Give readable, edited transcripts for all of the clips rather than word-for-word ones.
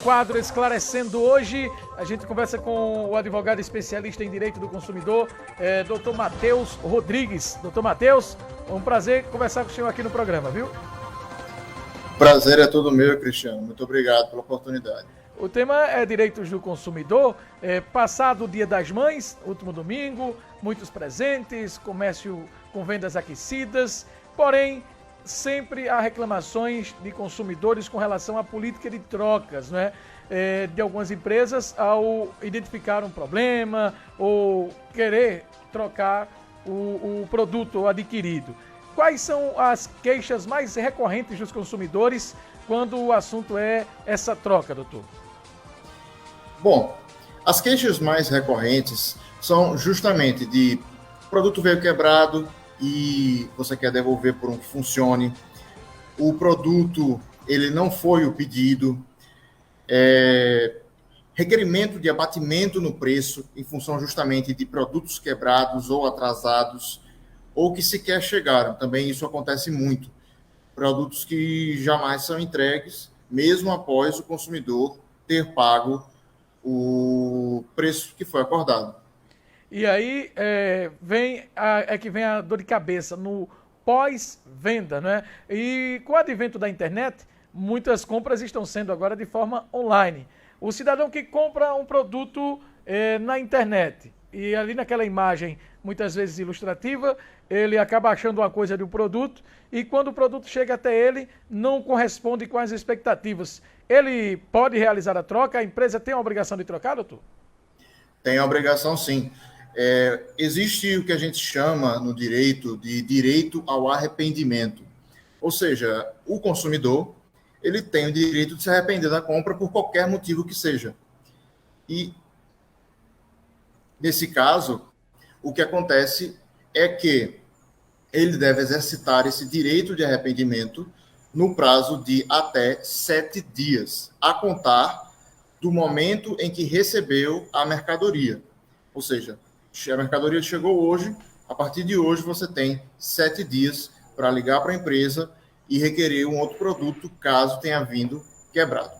Quadro Esclarecendo hoje, a gente conversa com o advogado especialista em direito do consumidor, Dr. Matheus Rodrigues. Dr. Matheus, é um prazer conversar com o senhor aqui no programa, viu? Prazer é todo meu, Cristiano. Muito obrigado pela oportunidade. O tema é direitos do consumidor. Passado o Dia das Mães, último domingo, muitos presentes, comércio com vendas aquecidas, porém sempre há reclamações de consumidores com relação à política de trocas, né? De algumas empresas ao identificar um problema ou querer trocar o produto adquirido. Quais são as queixas mais recorrentes dos consumidores quando o assunto é essa troca, doutor? Bom, as queixas mais recorrentes são justamente de produto veio quebrado e você quer devolver por um que funcione, o produto ele não foi o pedido, requerimento de abatimento no preço em função justamente de produtos quebrados ou atrasados, ou que sequer chegaram. Também isso acontece muito. Produtos que jamais são entregues, mesmo após o consumidor ter pago o preço que foi acordado. E aí vem a dor de cabeça no pós-venda, né? E com o advento da internet, muitas compras estão sendo agora de forma online. O cidadão que compra um produto na internet e ali naquela imagem, muitas vezes ilustrativa, ele acaba achando uma coisa de um produto e quando o produto chega até ele, não corresponde com as expectativas. Ele pode realizar a troca? A empresa tem a obrigação de trocar, doutor? Tem a obrigação, sim. Existe o que a gente chama no direito de direito ao arrependimento. Ou seja, o consumidor ele tem o direito de se arrepender da compra por qualquer motivo que seja. E, nesse caso, o que acontece é que ele deve exercitar esse direito de arrependimento no prazo de até 7 dias, a contar do momento em que recebeu a mercadoria. Ou seja, a mercadoria chegou hoje, a partir de hoje você tem 7 dias para ligar para a empresa e requerer um outro produto, caso tenha vindo quebrado.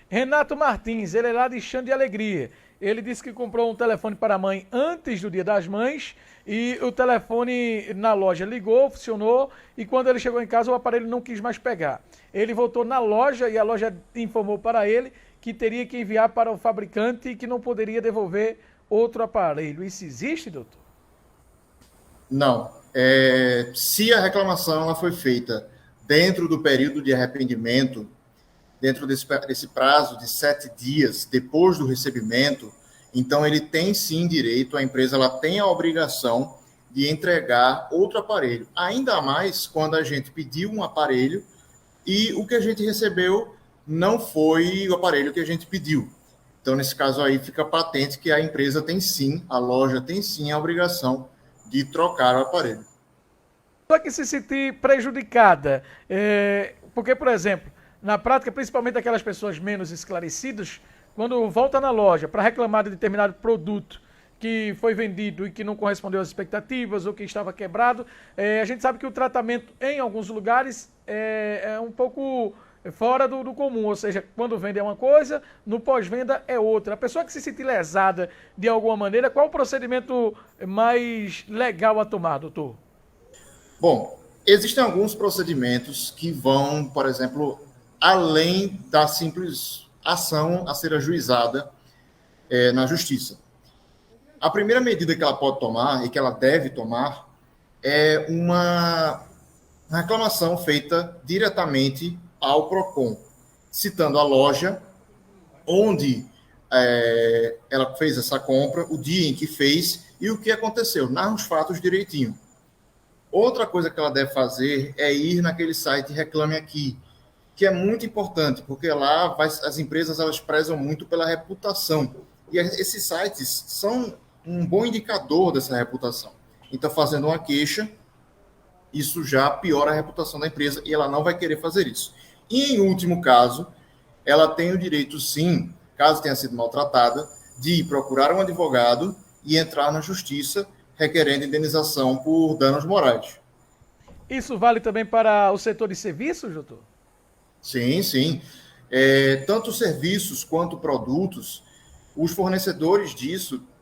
Renato Martins, ele é lá de Xande de Alegria. Ele disse que comprou um telefone para a mãe antes do Dia das Mães e o telefone na loja ligou, funcionou e quando ele chegou em casa o aparelho não quis mais pegar. Ele voltou na loja e a loja informou para ele que teria que enviar para o fabricante e que não poderia devolver outro aparelho. Isso existe, doutor? Não. Se a reclamação ela foi feita dentro do período de arrependimento, dentro desse prazo de 7 dias depois do recebimento, então ele tem sim direito, a empresa ela tem a obrigação de entregar outro aparelho. Ainda mais quando a gente pediu um aparelho e o que a gente recebeu não foi o aparelho que a gente pediu. Então, nesse caso aí, fica patente que a empresa tem sim, a loja tem sim a obrigação de trocar o aparelho. Só que se sentir prejudicada, porque, por exemplo, na prática, principalmente aquelas pessoas menos esclarecidas, quando volta na loja para reclamar de determinado produto que foi vendido e que não correspondeu às expectativas ou que estava quebrado, a gente sabe que o tratamento em alguns lugares é um pouco fora do comum, ou seja, quando vende é uma coisa, no pós-venda é outra. A pessoa que se sentir lesada de alguma maneira, qual o procedimento mais legal a tomar, doutor? Bom, existem alguns procedimentos que vão, por exemplo, além da simples ação a ser ajuizada na justiça. A primeira medida que ela pode tomar e que ela deve tomar é uma reclamação feita diretamente ao PROCON, citando a loja onde ela fez essa compra, o dia em que fez e o que aconteceu, narra os fatos direitinho. Outra coisa que ela deve fazer é ir naquele site Reclame Aqui, que é muito importante, porque lá as empresas elas prezam muito pela reputação. E esses sites são um bom indicador dessa reputação. Então, fazendo uma queixa, isso já piora a reputação da empresa e ela não vai querer fazer isso. E, em último caso, ela tem o direito, sim, caso tenha sido maltratada, de procurar um advogado e entrar na justiça requerendo indenização por danos morais. Isso vale também para o setor de serviços, doutor? Sim, sim. Tanto serviços quanto produtos, os fornecedores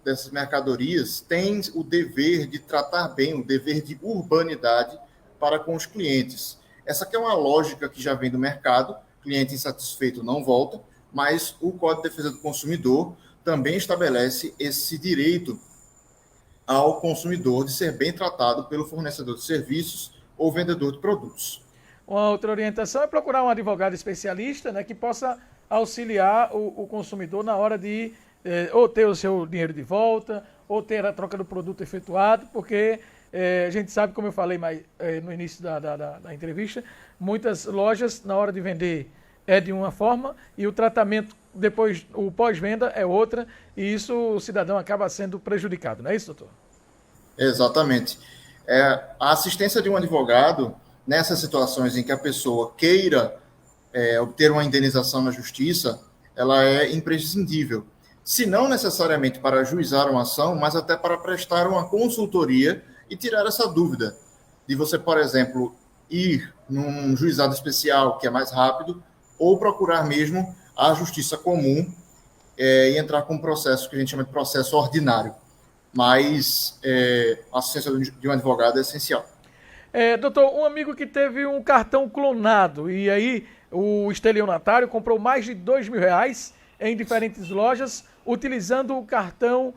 dessas mercadorias, têm o dever de tratar bem, o dever de urbanidade para com os clientes. Essa aqui é uma lógica que já vem do mercado, cliente insatisfeito não volta, mas o Código de Defesa do Consumidor também estabelece esse direito ao consumidor de ser bem tratado pelo fornecedor de serviços ou vendedor de produtos. Uma outra orientação é procurar um advogado especialista, né, que possa auxiliar o consumidor na hora de ou ter o seu dinheiro de volta, ou ter a troca do produto efetuado, porque a gente sabe, como eu falei no início da entrevista, muitas lojas, na hora de vender, é de uma forma e o tratamento depois, o pós-venda é outra, e isso o cidadão acaba sendo prejudicado, não é isso, doutor? Exatamente. A assistência de um advogado, nessas situações em que a pessoa queira obter uma indenização na justiça, ela é imprescindível. Se não necessariamente para ajuizar uma ação, mas até para prestar uma consultoria e tirar essa dúvida de você, por exemplo, ir num juizado especial, que é mais rápido, ou procurar mesmo a justiça comum e entrar com um processo que a gente chama de processo ordinário. Mas a assistência de um advogado é essencial. Doutor, um amigo que teve um cartão clonado e aí o estelionatário comprou mais de R$2.000 em diferentes lojas utilizando o cartão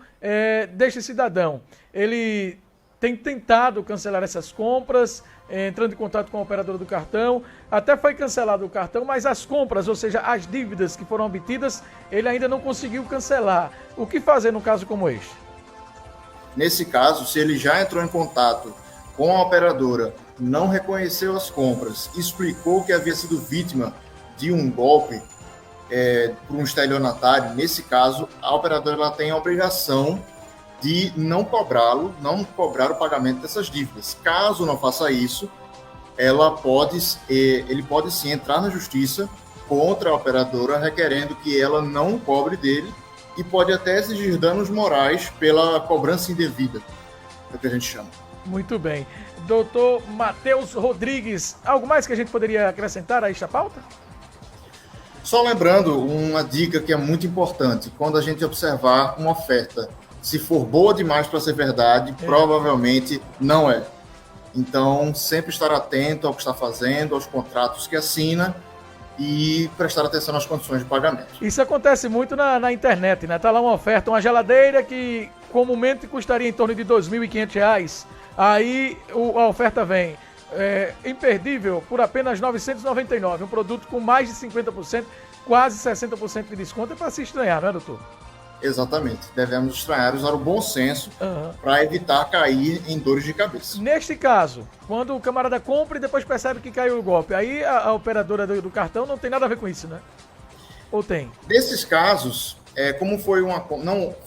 deste cidadão. Ele tem tentado cancelar essas compras, entrando em contato com a operadora do cartão, até foi cancelado o cartão, mas as compras, ou seja, as dívidas que foram obtidas, ele ainda não conseguiu cancelar. O que fazer num caso como este? Nesse caso, se ele já entrou em contato com a operadora, não reconheceu as compras, explicou que havia sido vítima de um golpe por um estelionatário, nesse caso, a operadora ela tem a obrigação de não cobrar o pagamento dessas dívidas. Caso não faça isso, ele pode sim entrar na justiça contra a operadora, requerendo que ela não cobre dele e pode até exigir danos morais pela cobrança indevida, é o que a gente chama. Muito bem. Doutor Matheus Rodrigues, algo mais que a gente poderia acrescentar a esta pauta? Só lembrando uma dica que é muito importante, quando a gente observar uma oferta, se for boa demais para ser verdade, provavelmente não é. Então, sempre estar atento ao que está fazendo, aos contratos que assina e prestar atenção nas condições de pagamento. Isso acontece muito na internet, né? Tá lá uma oferta, uma geladeira que comumente custaria em torno de R$2.500. Aí a oferta vem imperdível por apenas R$ 999, um produto com mais de 50%, quase 60% de desconto. É para se estranhar, não é, doutor? Exatamente. Devemos estranhar, usar o bom senso para evitar cair em dores de cabeça. Neste caso, quando o camarada compra e depois percebe que caiu o golpe, aí a operadora do cartão não tem nada a ver com isso, né? Ou tem? Nesses casos, como não foi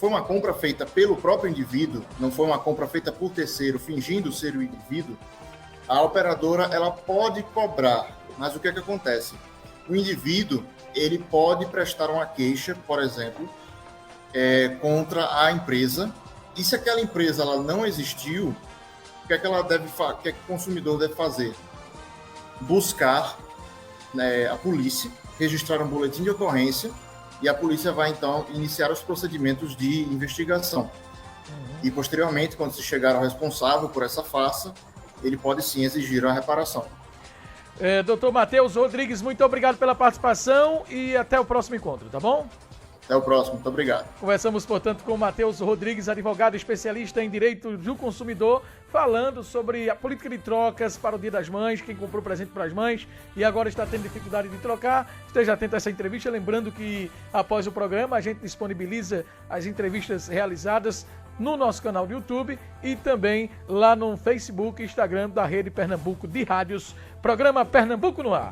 uma compra feita pelo próprio indivíduo, não foi uma compra feita por terceiro, fingindo ser o indivíduo, a operadora ela pode cobrar. Mas o que acontece? O indivíduo ele pode prestar uma queixa, por exemplo, contra a empresa, e se aquela empresa ela não existiu, o que é que o consumidor deve fazer? Buscar a polícia, registrar um boletim de ocorrência, e a polícia vai então iniciar os procedimentos de investigação. E posteriormente, quando se chegar ao responsável por essa farsa, ele pode sim exigir a reparação. Doutor Matheus Rodrigues, muito obrigado pela participação e até o próximo encontro, tá bom? Até o próximo, muito obrigado. Conversamos, portanto, com o Matheus Rodrigues, advogado especialista em direito do consumidor, falando sobre a política de trocas para o Dia das Mães, quem comprou presente para as mães e agora está tendo dificuldade de trocar. Esteja atento a essa entrevista, lembrando que após o programa a gente disponibiliza as entrevistas realizadas no nosso canal do YouTube e também lá no Facebook e Instagram da Rede Pernambuco de Rádios, programa Pernambuco no Ar.